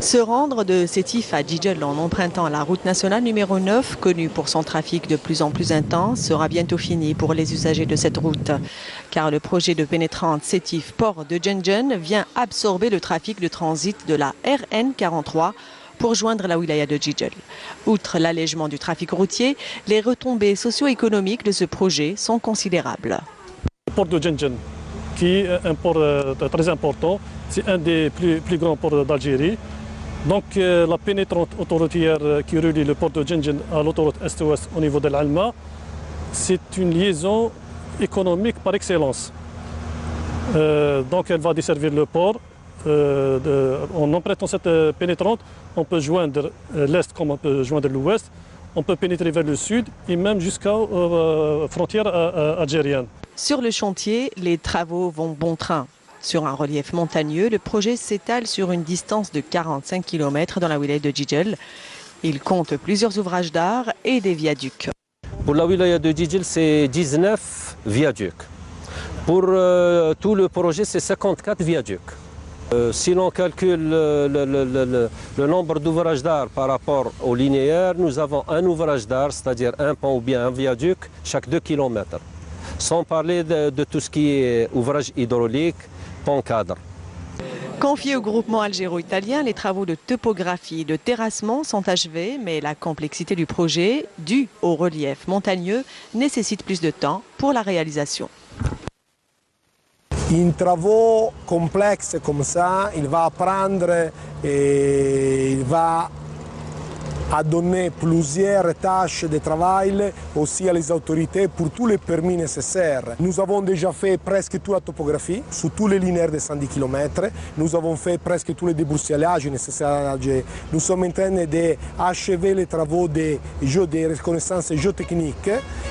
Se rendre de Sétif à Jijel en empruntant la route nationale numéro 9, connue pour son trafic de plus en plus intense, sera bientôt fini pour les usagers de cette route. Car le projet de pénétrante Sétif-Port de Djenjen vient absorber le trafic de transit de la RN 43 pour joindre la wilaya de Jijel. Outre l'allègement du trafic routier, les retombées socio-économiques de ce projet sont considérables. Le port de Djenjen, qui est un port très important, c'est un des plus grands ports d'Algérie. Donc la pénétrante autoroutière qui relie le port de Djenjen à l'autoroute Est-Ouest au niveau de l'Alma, c'est une liaison économique par excellence. Donc elle va desservir le port. En empruntant cette pénétrante, on peut joindre l'Est comme on peut joindre l'Ouest. On peut pénétrer vers le sud et même jusqu'aux frontières algériennes. Sur le chantier, les travaux vont bon train. Sur un relief montagneux, le projet s'étale sur une distance de 45 km dans la wilaya de Jijel. Il compte plusieurs ouvrages d'art et des viaducs. Pour la wilaya de Jijel, c'est 19 viaducs. Pour tout le projet, c'est 54 viaducs. Si l'on calcule le nombre d'ouvrages d'art par rapport au linéaire, nous avons un ouvrage d'art, c'est-à-dire un pont ou bien un viaduc, chaque 2 km. Sans parler de tout ce qui est ouvrage hydraulique, pont cadre. Confiés au groupement algéro-italien, les travaux de topographie et de terrassement sont achevés, mais la complexité du projet, due au relief montagneux, nécessite plus de temps pour la réalisation. In travaux complexes comme ça, il va apprendre et il va donner plusieurs tâches de travail aussi à les autorités pour tous les permis nécessaires. Nous avons déjà fait presque toute la topographie sur tous les linéaires de 110 km. Nous avons fait presque tous les débroussaillellages nécessaires à l'Algérie. Nous sommes en train d'achever les travaux de reconnaissance géotechnique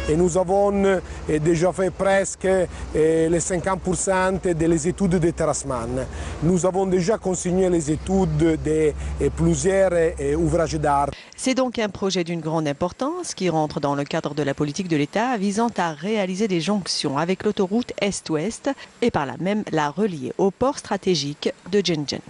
et nous avons déjà fait presque les 50% des études de terrassement. Nous avons déjà consigné les études de plusieurs ouvrages d'art. C'est donc un projet d'une grande importance qui rentre dans le cadre de la politique de l'État visant à réaliser des jonctions avec l'autoroute Est-Ouest et par là même la relier au port stratégique de Djenjen.